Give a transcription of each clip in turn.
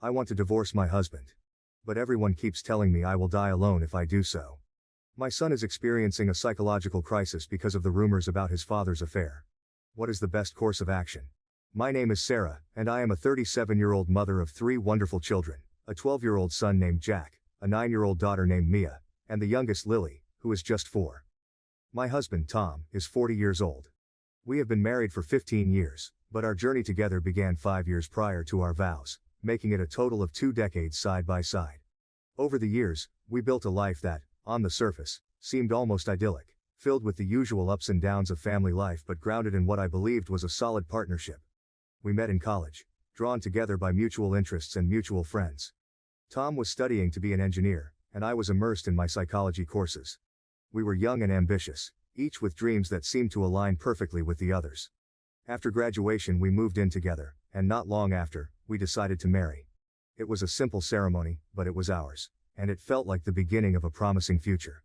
I want to divorce my husband. But everyone keeps telling me I will die alone if I do so. My son is experiencing a psychological crisis because of the rumors about his father's affair. What is the best course of action? My name is Sarah, and I am a 37-year-old mother of 3 wonderful children, a 12-year-old son named Jack, a 9-year-old daughter named Mia, and the youngest Lily, who is just 4. My husband, Tom, is 40 years old. We have been married for 15 years, but our journey together began 5 years prior to our vows, making it a total of 2 decades side by side. Over the years, we built a life that, on the surface, seemed almost idyllic, filled with the usual ups and downs of family life but grounded in what I believed was a solid partnership. We met in college, drawn together by mutual interests and mutual friends. Tom was studying to be an engineer, and I was immersed in my psychology courses. We were young and ambitious, each with dreams that seemed to align perfectly with the others. After graduation we moved in together, and not long after, we decided to marry. It was a simple ceremony, but it was ours, and it felt like the beginning of a promising future.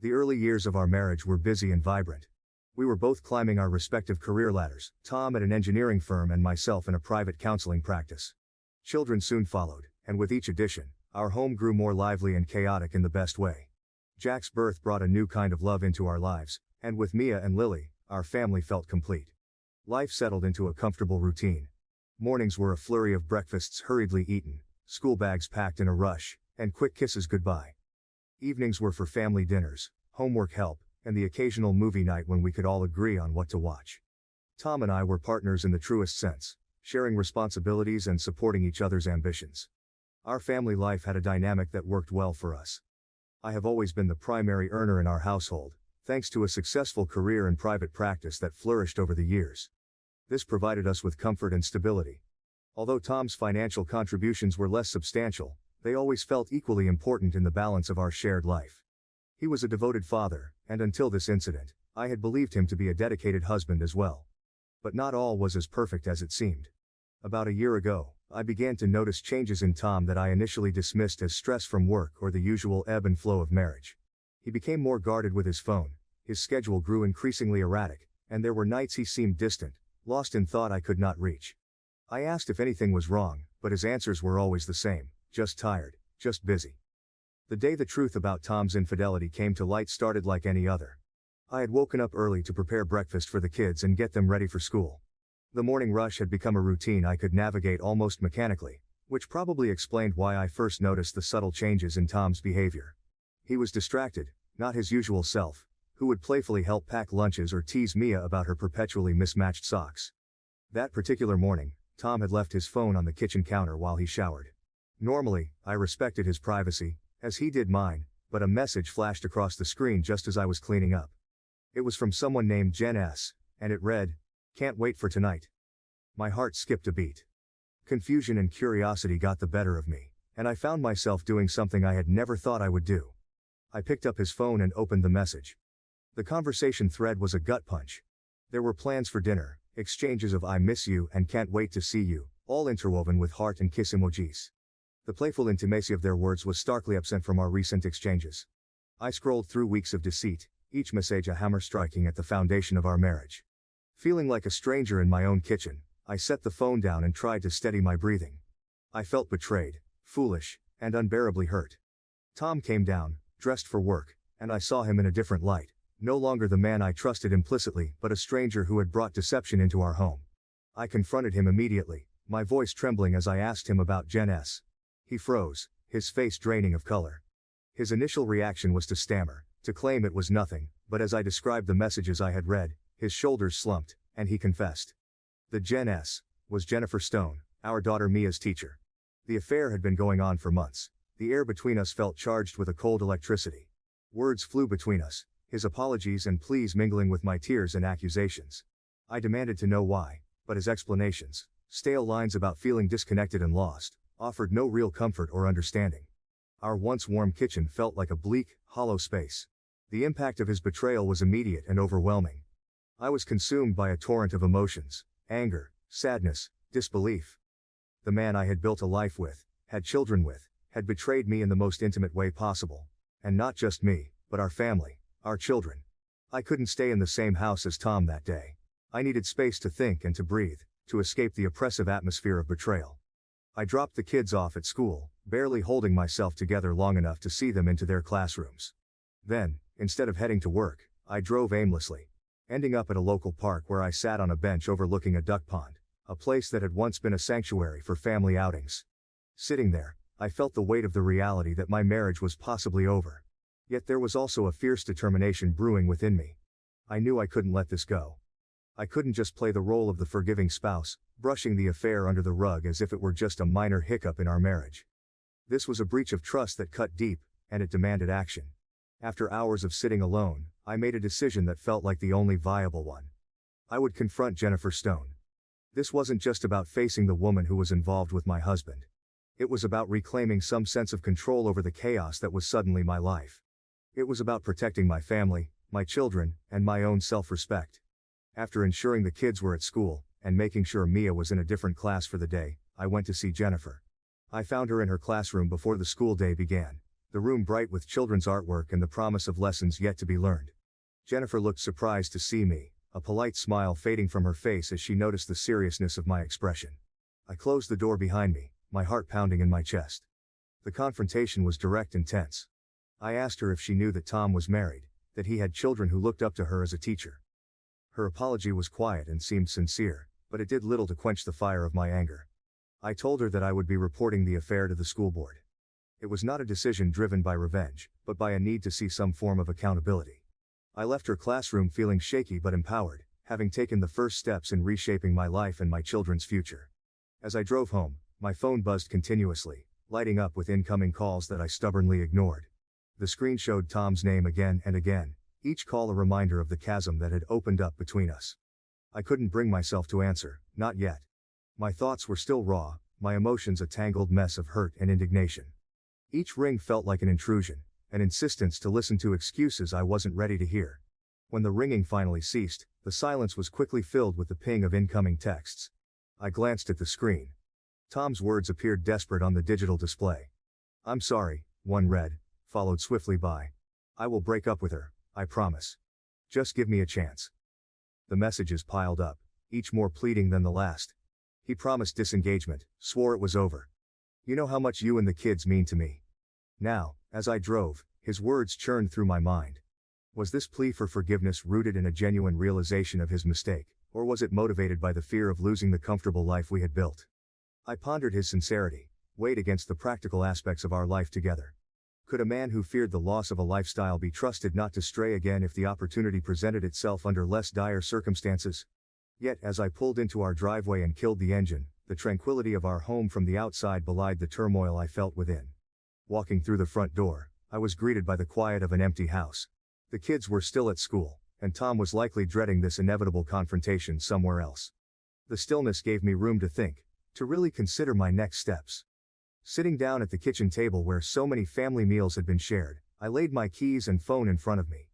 The early years of our marriage were busy and vibrant. We were both climbing our respective career ladders, Tom at an engineering firm and myself in a private counseling practice. Children soon followed, and with each addition, our home grew more lively and chaotic in the best way. Jack's birth brought a new kind of love into our lives, and with Mia and Lily, our family felt complete. Life settled into a comfortable routine. Mornings were a flurry of breakfasts hurriedly eaten, school bags packed in a rush, and quick kisses goodbye. Evenings were for family dinners, homework help, and the occasional movie night when we could all agree on what to watch. Tom and I were partners in the truest sense, sharing responsibilities and supporting each other's ambitions. Our family life had a dynamic that worked well for us. I have always been the primary earner in our household, thanks to a successful career in private practice that flourished over the years. This provided us with comfort and stability. Although Tom's financial contributions were less substantial, they always felt equally important in the balance of our shared life. He was a devoted father, and until this incident, I had believed him to be a dedicated husband as well. But not all was as perfect as it seemed. About a year ago, I began to notice changes in Tom that I initially dismissed as stress from work or the usual ebb and flow of marriage. He became more guarded with his phone, his schedule grew increasingly erratic, and there were nights he seemed distant, lost in thought I could not reach. I asked if anything was wrong, but his answers were always the same: just tired, just busy. The day the truth about Tom's infidelity came to light started like any other. I had woken up early to prepare breakfast for the kids and get them ready for school. The morning rush had become a routine I could navigate almost mechanically, which probably explained why I first noticed the subtle changes in Tom's behavior. He was distracted, not his usual self, who would playfully help pack lunches or tease Mia about her perpetually mismatched socks. That particular morning, Tom had left his phone on the kitchen counter while he showered. Normally, I respected his privacy, as he did mine, but a message flashed across the screen just as I was cleaning up. It was from someone named Jen S., and it read, "Can't wait for tonight." My heart skipped a beat. Confusion and curiosity got the better of me, and I found myself doing something I had never thought I would do. I picked up his phone and opened the message. The conversation thread was a gut punch. There were plans for dinner, exchanges of "I miss you" and "can't wait to see you," all interwoven with heart and kiss emojis. The playful intimacy of their words was starkly absent from our recent exchanges. I scrolled through weeks of deceit, each message a hammer striking at the foundation of our marriage. Feeling like a stranger in my own kitchen, I set the phone down and tried to steady my breathing. I felt betrayed, foolish, and unbearably hurt. Tom came down, dressed for work, and I saw him in a different light. No longer the man I trusted implicitly, but a stranger who had brought deception into our home. I confronted him immediately, my voice trembling as I asked him about Jen S. He froze, his face draining of color. His initial reaction was to stammer, to claim it was nothing, but as I described the messages I had read, his shoulders slumped, and he confessed. The Jen S. was Jennifer Stone, our daughter Mia's teacher. The affair had been going on for months. The air between us felt charged with a cold electricity. Words flew between us, his apologies and pleas mingling with my tears and accusations. I demanded to know why, but his explanations, stale lines about feeling disconnected and lost, offered no real comfort or understanding. Our once warm kitchen felt like a bleak, hollow space. The impact of his betrayal was immediate and overwhelming. I was consumed by a torrent of emotions: anger, sadness, disbelief. The man I had built a life with, had children with, had betrayed me in the most intimate way possible. And not just me, but our family, our children. I couldn't stay in the same house as Tom that day. I needed space to think and to breathe, to escape the oppressive atmosphere of betrayal. I dropped the kids off at school, barely holding myself together long enough to see them into their classrooms. Then, instead of heading to work, I drove aimlessly, ending up at a local park where I sat on a bench overlooking a duck pond, a place that had once been a sanctuary for family outings. Sitting there, I felt the weight of the reality that my marriage was possibly over. Yet there was also a fierce determination brewing within me. I knew I couldn't let this go. I couldn't just play the role of the forgiving spouse, brushing the affair under the rug as if it were just a minor hiccup in our marriage. This was a breach of trust that cut deep, and it demanded action. After hours of sitting alone, I made a decision that felt like the only viable one. I would confront Jennifer Stone. This wasn't just about facing the woman who was involved with my husband. It was about reclaiming some sense of control over the chaos that was suddenly my life. It was about protecting my family, my children, and my own self-respect. After ensuring the kids were at school, and making sure Mia was in a different class for the day, I went to see Jennifer. I found her in her classroom before the school day began, the room bright with children's artwork and the promise of lessons yet to be learned. Jennifer looked surprised to see me, a polite smile fading from her face as she noticed the seriousness of my expression. I closed the door behind me, my heart pounding in my chest. The confrontation was direct and tense. I asked her if she knew that Tom was married, that he had children who looked up to her as a teacher. Her apology was quiet and seemed sincere, but it did little to quench the fire of my anger. I told her that I would be reporting the affair to the school board. It was not a decision driven by revenge, but by a need to see some form of accountability. I left her classroom feeling shaky but empowered, having taken the first steps in reshaping my life and my children's future. As I drove home, my phone buzzed continuously, lighting up with incoming calls that I stubbornly ignored. The screen showed Tom's name again and again, each call a reminder of the chasm that had opened up between us. I couldn't bring myself to answer, not yet. My thoughts were still raw, my emotions a tangled mess of hurt and indignation. Each ring felt like an intrusion, an insistence to listen to excuses I wasn't ready to hear. When the ringing finally ceased, the silence was quickly filled with the ping of incoming texts. I glanced at the screen. Tom's words appeared desperate on the digital display. "I'm sorry," one read, followed swiftly by, "I will break up with her, I promise. Just give me a chance." The messages piled up, each more pleading than the last. He promised disengagement, swore it was over. "You know how much you and the kids mean to me." Now, as I drove, his words churned through my mind. Was this plea for forgiveness rooted in a genuine realization of his mistake, or was it motivated by the fear of losing the comfortable life we had built? I pondered his sincerity, weighed against the practical aspects of our life together. Could a man who feared the loss of a lifestyle be trusted not to stray again if the opportunity presented itself under less dire circumstances? Yet as I pulled into our driveway and killed the engine, the tranquility of our home from the outside belied the turmoil I felt within. Walking through the front door, I was greeted by the quiet of an empty house. The kids were still at school, and Tom was likely dreading this inevitable confrontation somewhere else. The stillness gave me room to think, to really consider my next steps. Sitting down at the kitchen table where so many family meals had been shared, I laid my keys and phone in front of me.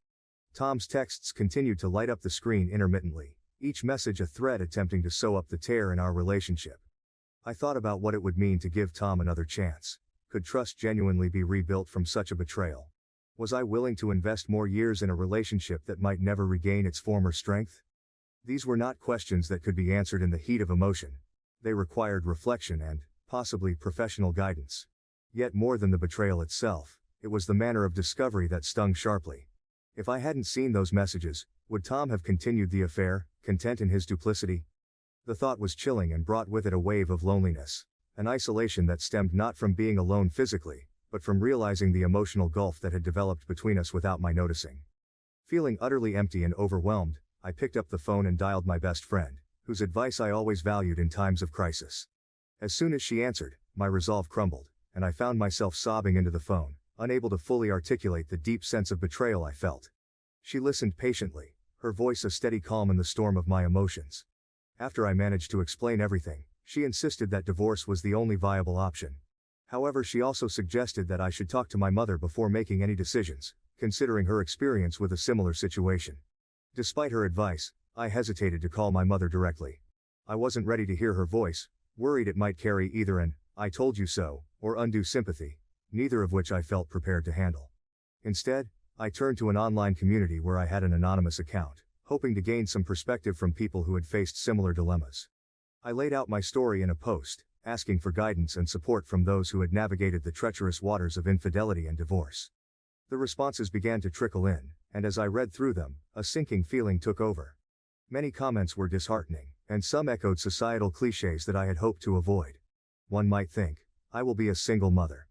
Tom's texts continued to light up the screen intermittently, each message a thread attempting to sew up the tear in our relationship. I thought about what it would mean to give Tom another chance. Could trust genuinely be rebuilt from such a betrayal? Was I willing to invest more years in a relationship that might never regain its former strength? These were not questions that could be answered in the heat of emotion. They required reflection and, possibly, professional guidance. Yet more than the betrayal itself, it was the manner of discovery that stung sharply. If I hadn't seen those messages, would Tom have continued the affair, content in his duplicity? The thought was chilling and brought with it a wave of loneliness, an isolation that stemmed not from being alone physically, but from realizing the emotional gulf that had developed between us without my noticing. Feeling utterly empty and overwhelmed, I picked up the phone and dialed my best friend, whose advice I always valued in times of crisis. As soon as she answered, my resolve crumbled, and I found myself sobbing into the phone, unable to fully articulate the deep sense of betrayal I felt. She listened patiently, her voice a steady calm in the storm of my emotions. After I managed to explain everything, she insisted that divorce was the only viable option. However, she also suggested that I should talk to my mother before making any decisions, considering her experience with a similar situation. Despite her advice, I hesitated to call my mother directly. I wasn't ready to hear her voice, worried it might carry either an "I told you so" or undue sympathy, neither of which I felt prepared to handle. Instead, I turned to an online community where I had an anonymous account, hoping to gain some perspective from people who had faced similar dilemmas. I laid out my story in a post, asking for guidance and support from those who had navigated the treacherous waters of infidelity and divorce. The responses began to trickle in, and as I read through them, a sinking feeling took over. Many comments were disheartening, and some echoed societal cliches that I had hoped to avoid. One might think, I will be a single mother.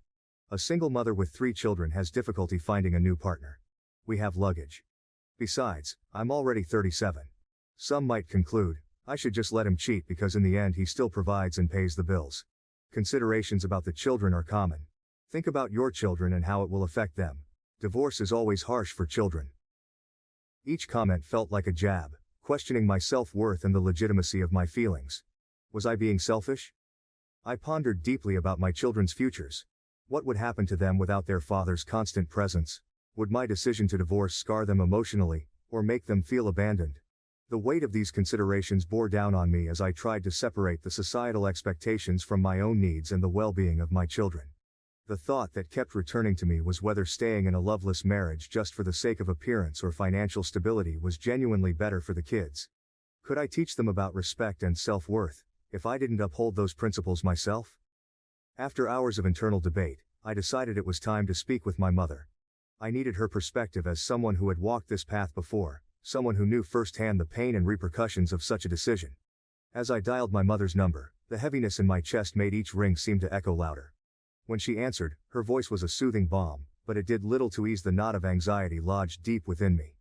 A single mother with 3 children has difficulty finding a new partner. We have luggage. Besides, I'm already 37. Some might conclude, I should just let him cheat because in the end he still provides and pays the bills. Considerations about the children are common. Think about your children and how it will affect them. Divorce is always harsh for children. Each comment felt like a jab, questioning my self-worth and the legitimacy of my feelings. Was I being selfish? I pondered deeply about my children's futures. What would happen to them without their father's constant presence? Would my decision to divorce scar them emotionally, or make them feel abandoned? The weight of these considerations bore down on me as I tried to separate the societal expectations from my own needs and the well-being of my children. The thought that kept returning to me was whether staying in a loveless marriage just for the sake of appearance or financial stability was genuinely better for the kids. Could I teach them about respect and self-worth, if I didn't uphold those principles myself? After hours of internal debate, I decided it was time to speak with my mother. I needed her perspective as someone who had walked this path before, someone who knew firsthand the pain and repercussions of such a decision. As I dialed my mother's number, the heaviness in my chest made each ring seem to echo louder. When she answered, her voice was a soothing balm, but it did little to ease the knot of anxiety lodged deep within me.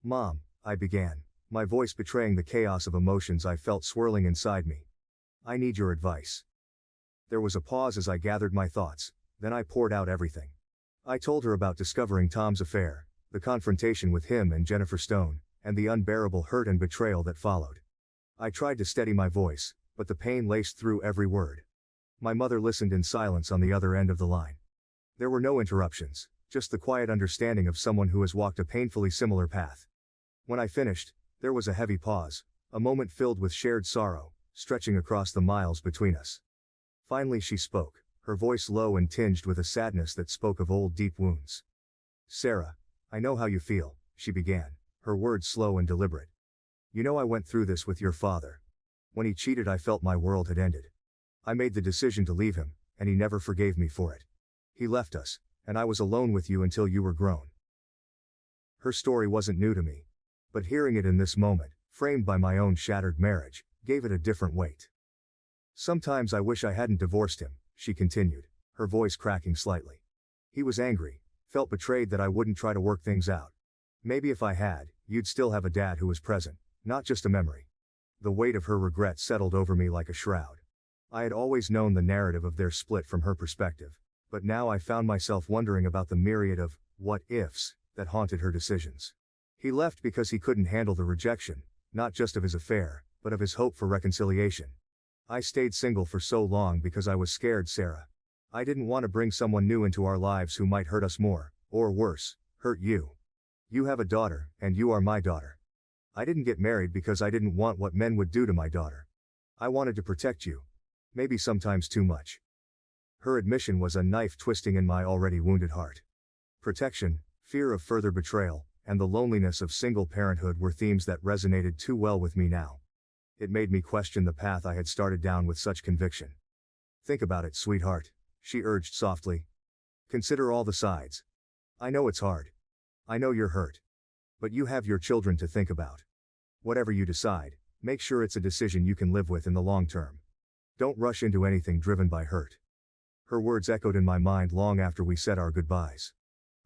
"Mom," I began, my voice betraying the chaos of emotions I felt swirling inside me. "I need your advice." There was a pause as I gathered my thoughts, then I poured out everything. I told her about discovering Tom's affair, the confrontation with him and Jennifer Stone, and the unbearable hurt and betrayal that followed. I tried to steady my voice, but the pain laced through every word. My mother listened in silence on the other end of the line. There were no interruptions, just the quiet understanding of someone who has walked a painfully similar path. When I finished, there was a heavy pause, a moment filled with shared sorrow, stretching across the miles between us. Finally she spoke, her voice low and tinged with a sadness that spoke of old deep wounds. "Sarah, I know how you feel," she began, her words slow and deliberate. "You know I went through this with your father. When he cheated I felt my world had ended. I made the decision to leave him, and he never forgave me for it. He left us, and I was alone with you until you were grown." Her story wasn't new to me. But hearing it in this moment, framed by my own shattered marriage, gave it a different weight. "Sometimes I wish I hadn't divorced him," she continued, her voice cracking slightly. "He was angry, felt betrayed that I wouldn't try to work things out. Maybe if I had, you'd still have a dad who was present, not just a memory." The weight of her regret settled over me like a shroud. I had always known the narrative of their split from her perspective, but now I found myself wondering about the myriad of what-ifs that haunted her decisions. He left because he couldn't handle the rejection, not just of his affair, but of his hope for reconciliation. I stayed single for so long because I was scared, Sarah. I didn't want to bring someone new into our lives who might hurt us more, or worse, hurt you. You have a daughter, and you are my daughter. I didn't get married because I didn't want what men would do to my daughter. I wanted to protect you. Maybe sometimes too much." Her admission was a knife twisting in my already wounded heart. Protection, fear of further betrayal, and the loneliness of single parenthood were themes that resonated too well with me now. It made me question the path I had started down with such conviction. "Think about it, sweetheart," she urged softly. "Consider all the sides. I know it's hard. I know you're hurt. But you have your children to think about. Whatever you decide, make sure it's a decision you can live with in the long term. Don't rush into anything driven by hurt." Her words echoed in my mind long after we said our goodbyes.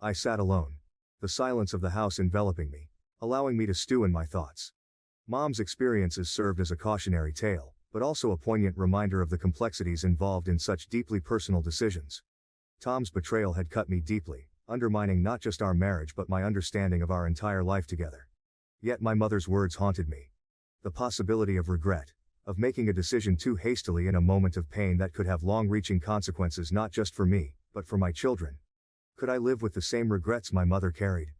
I sat alone, the silence of the house enveloping me, allowing me to stew in my thoughts. Mom's experiences served as a cautionary tale, but also a poignant reminder of the complexities involved in such deeply personal decisions. Tom's betrayal had cut me deeply, undermining not just our marriage but my understanding of our entire life together. Yet my mother's words haunted me. The possibility of regret, of making a decision too hastily in a moment of pain that could have long-reaching consequences not just for me, but for my children. Could I live with the same regrets my mother carried?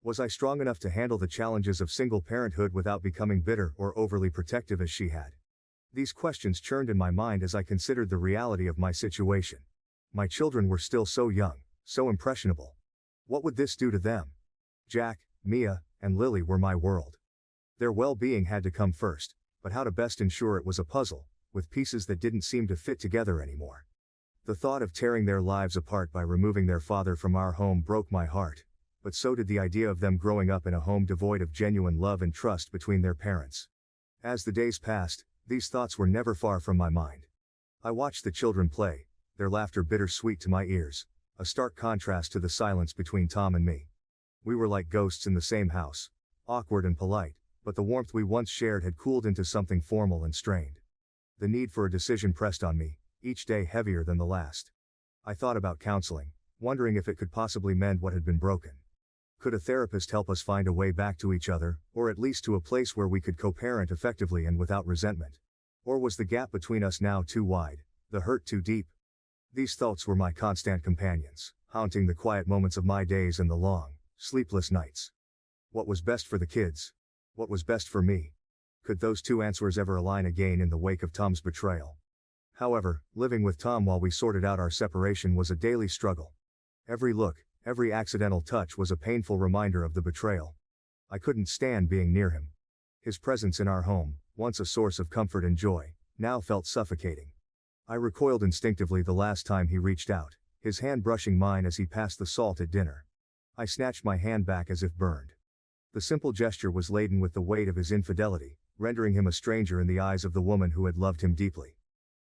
Was I strong enough to handle the challenges of single parenthood without becoming bitter or overly protective as she had? These questions churned in my mind as I considered the reality of my situation. My children were still so young, so impressionable. What would this do to them? Jack, Mia, and Lily were my world. Their well-being had to come first, but how to best ensure it was a puzzle with pieces that didn't seem to fit together anymore. The thought of tearing their lives apart by removing their father from our home broke my heart, but so did the idea of them growing up in a home devoid of genuine love and trust between their parents. As the days passed, these thoughts were never far from my mind. I watched the children play, their laughter bittersweet to my ears, a stark contrast to the silence between Tom and me. We were like ghosts in the same house, awkward and polite, but the warmth we once shared had cooled into something formal and strained. The need for a decision pressed on me, each day heavier than the last. I thought about counseling, wondering if it could possibly mend what had been broken. Could a therapist help us find a way back to each other, or at least to a place where we could co-parent effectively and without resentment? Or was the gap between us now too wide, the hurt too deep? These thoughts were my constant companions, haunting the quiet moments of my days and the long, sleepless nights. What was best for the kids? What was best for me? Could those two answers ever align again in the wake of Tom's betrayal? However, living with Tom while we sorted out our separation was a daily struggle. Every look, every accidental touch was a painful reminder of the betrayal. I couldn't stand being near him. His presence in our home, once a source of comfort and joy, now felt suffocating. I recoiled instinctively the last time he reached out, his hand brushing mine as he passed the salt at dinner. I snatched my hand back as if burned. The simple gesture was laden with the weight of his infidelity, rendering him a stranger in the eyes of the woman who had loved him deeply.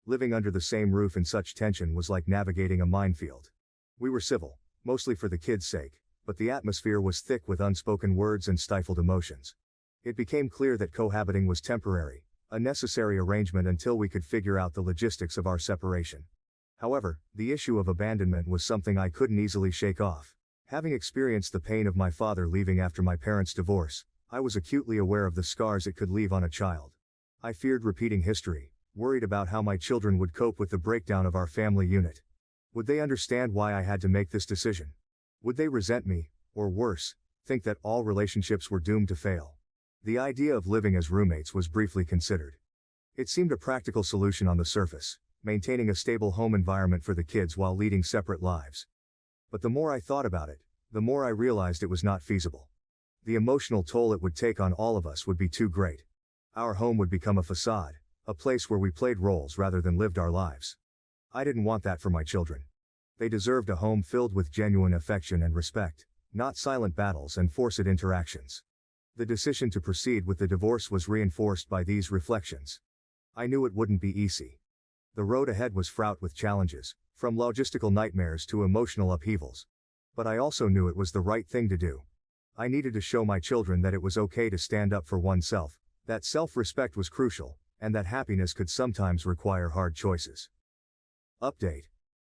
Living under the same roof in such tension was like navigating a minefield. We were civil, mostly for the kids' sake, but the atmosphere was thick with unspoken words and stifled emotions. It became clear that cohabiting was temporary, a necessary arrangement until we could figure out the logistics of our separation. However, the issue of abandonment was something I couldn't easily shake off. Having experienced the pain of my father leaving after my parents' divorce, I was acutely aware of the scars it could leave on a child. I feared repeating history, worried about how my children would cope with the breakdown of our family unit. Would they understand why I had to make this decision? Would they resent me, or worse, think that all relationships were doomed to fail? The idea of living as roommates was briefly considered. It seemed a practical solution on the surface, maintaining a stable home environment for the kids while leading separate lives. But the more I thought about it, the more I realized it was not feasible. The emotional toll it would take on all of us would be too great. Our home would become a facade, a place where we played roles rather than lived our lives. I didn't want that for my children. They deserved a home filled with genuine affection and respect, not silent battles and forced interactions. The decision to proceed with the divorce was reinforced by these reflections. I knew it wouldn't be easy. The road ahead was fraught with challenges, from logistical nightmares to emotional upheavals. But I also knew it was the right thing to do. I needed to show my children that it was okay to stand up for oneself, that self-respect was crucial, and that happiness could sometimes require hard choices. Update.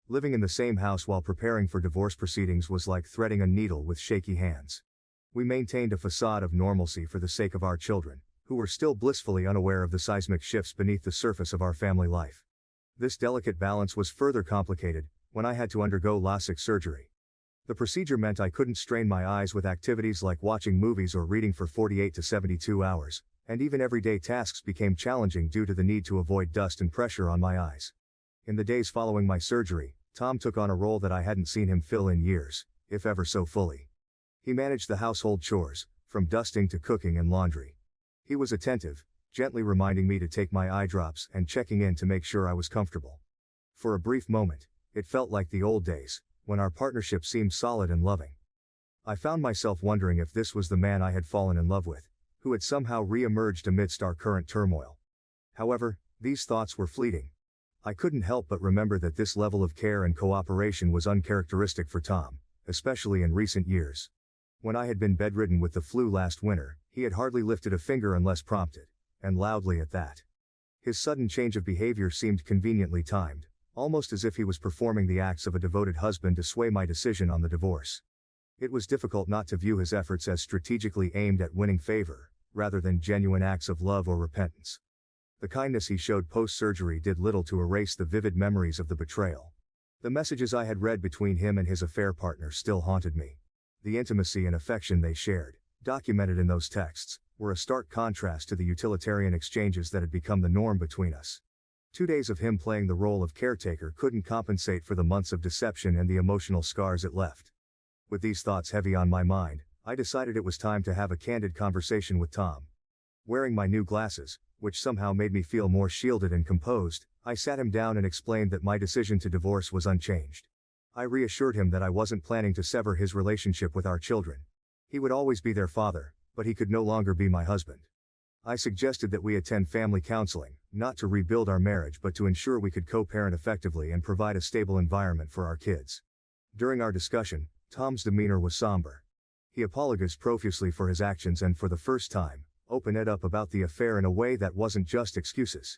Living in the same house while preparing for divorce proceedings was like threading a needle with shaky hands. We maintained a facade of normalcy for the sake of our children, who were still blissfully unaware of the seismic shifts beneath the surface of our family life. This delicate balance was further complicated when I had to undergo LASIK surgery. The procedure meant I couldn't strain my eyes with activities like watching movies or reading for 48 to 72 hours, and even everyday tasks became challenging due to the need to avoid dust and pressure on my eyes. In the days following my surgery, Tom took on a role that I hadn't seen him fill in years, if ever so fully. He managed the household chores, from dusting to cooking and laundry. He was attentive, gently reminding me to take my eye drops and checking in to make sure I was comfortable. For a brief moment, it felt like the old days, when our partnership seemed solid and loving. I found myself wondering if this was the man I had fallen in love with, who had somehow re-emerged amidst our current turmoil. However, these thoughts were fleeting. I couldn't help but remember that this level of care and cooperation was uncharacteristic for Tom, especially in recent years. When I had been bedridden with the flu last winter, he had hardly lifted a finger unless prompted, and loudly at that. His sudden change of behavior seemed conveniently timed, almost as if he was performing the acts of a devoted husband to sway my decision on the divorce. It was difficult not to view his efforts as strategically aimed at winning favor, rather than genuine acts of love or repentance. The kindness he showed post-surgery did little to erase the vivid memories of the betrayal. The messages I had read between him and his affair partner still haunted me. The intimacy and affection they shared, documented in those texts, were a stark contrast to the utilitarian exchanges that had become the norm between us. 2 days of him playing the role of caretaker couldn't compensate for the months of deception and the emotional scars it left. With these thoughts heavy on my mind, I decided it was time to have a candid conversation with Tom. Wearing my new glasses, which somehow made me feel more shielded and composed, I sat him down and explained that my decision to divorce was unchanged. I reassured him that I wasn't planning to sever his relationship with our children. He would always be their father, but he could no longer be my husband. I suggested that we attend family counseling, not to rebuild our marriage but to ensure we could co-parent effectively and provide a stable environment for our kids. During our discussion, Tom's demeanor was somber. He apologized profusely for his actions and for the first time, opened up about the affair in a way that wasn't just excuses.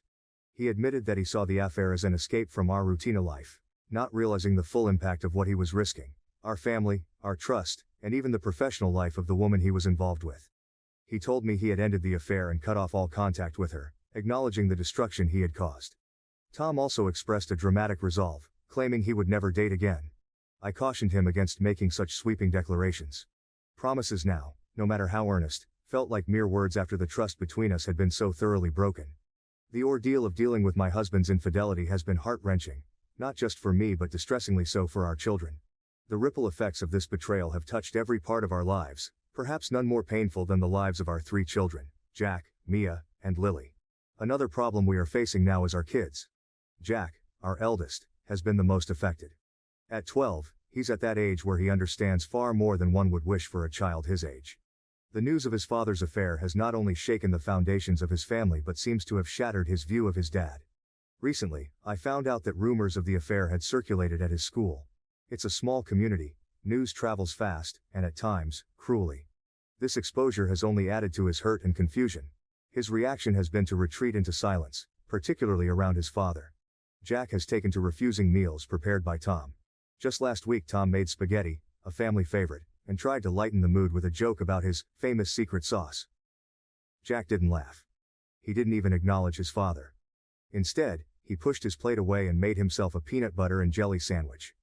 He admitted that he saw the affair as an escape from our routine of life, not realizing the full impact of what he was risking, our family, our trust, and even the professional life of the woman he was involved with. He told me he had ended the affair and cut off all contact with her, acknowledging the destruction he had caused. Tom also expressed a dramatic resolve, claiming he would never date again. I cautioned him against making such sweeping declarations. Promises now, no matter how earnest, felt like mere words after the trust between us had been so thoroughly broken. The ordeal of dealing with my husband's infidelity has been heart-wrenching, not just for me but distressingly so for our children. The ripple effects of this betrayal have touched every part of our lives, perhaps none more painful than the lives of our 3 children, Jack, Mia, and Lily. Another problem we are facing now is our kids. Jack, our eldest, has been the most affected. At 12, he's at that age where he understands far more than one would wish for a child his age. The news of his father's affair has not only shaken the foundations of his family but seems to have shattered his view of his dad. Recently, I found out that rumors of the affair had circulated at his school. It's a small community, news travels fast, and at times, cruelly. This exposure has only added to his hurt and confusion. His reaction has been to retreat into silence, particularly around his father. Jack has taken to refusing meals prepared by Tom. Just last week Tom made spaghetti, a family favorite, and tried to lighten the mood with a joke about his famous secret sauce. Jack didn't laugh. He didn't even acknowledge his father. Instead, he pushed his plate away and made himself a peanut butter and jelly sandwich.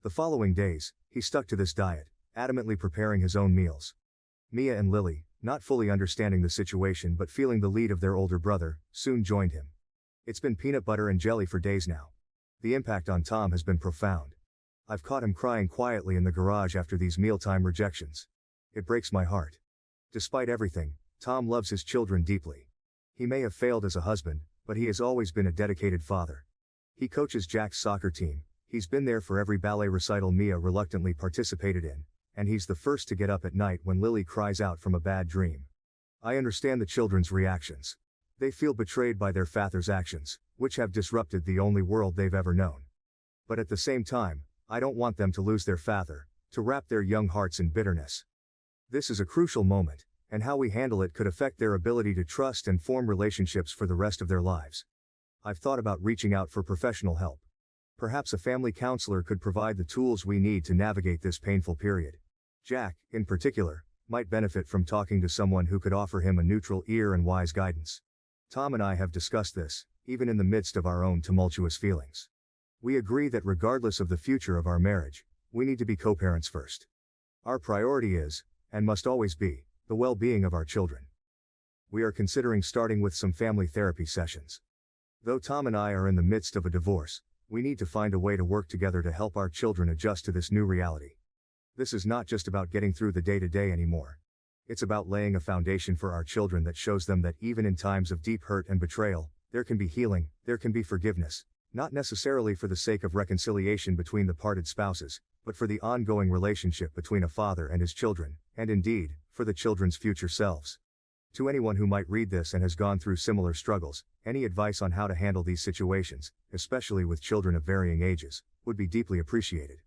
The following days, he stuck to this diet, adamantly preparing his own meals. Mia and Lily, not fully understanding the situation but feeling the lead of their older brother, soon joined him. It's been peanut butter and jelly for days now. The impact on Tom has been profound. I've caught him crying quietly in the garage after these mealtime rejections. It breaks my heart. Despite everything, Tom loves his children deeply. He may have failed as a husband, but he has always been a dedicated father. He coaches Jack's soccer team, he's been there for every ballet recital Mia reluctantly participated in, and he's the first to get up at night when Lily cries out from a bad dream. I understand the children's reactions. They feel betrayed by their father's actions, which have disrupted the only world they've ever known. But at the same time, I don't want them to lose their father, to wrap their young hearts in bitterness. This is a crucial moment, and how we handle it could affect their ability to trust and form relationships for the rest of their lives. I've thought about reaching out for professional help. Perhaps a family counselor could provide the tools we need to navigate this painful period. Jack, in particular, might benefit from talking to someone who could offer him a neutral ear and wise guidance. Tom and I have discussed this, even in the midst of our own tumultuous feelings. We agree that regardless of the future of our marriage, we need to be co-parents first. Our priority is, and must always be, the well-being of our children. We are considering starting with some family therapy sessions. Though Tom and I are in the midst of a divorce, we need to find a way to work together to help our children adjust to this new reality. This is not just about getting through the day-to-day anymore. It's about laying a foundation for our children that shows them that even in times of deep hurt and betrayal, there can be healing, there can be forgiveness, not necessarily for the sake of reconciliation between the parted spouses, but for the ongoing relationship between a father and his children, and indeed, for the children's future selves. To anyone who might read this and has gone through similar struggles, any advice on how to handle these situations, especially with children of varying ages, would be deeply appreciated.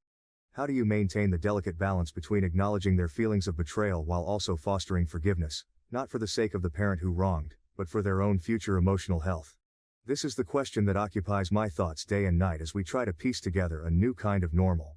How do you maintain the delicate balance between acknowledging their feelings of betrayal while also fostering forgiveness, not for the sake of the parent who wronged, but for their own future emotional health? This is the question that occupies my thoughts day and night as we try to piece together a new kind of normal.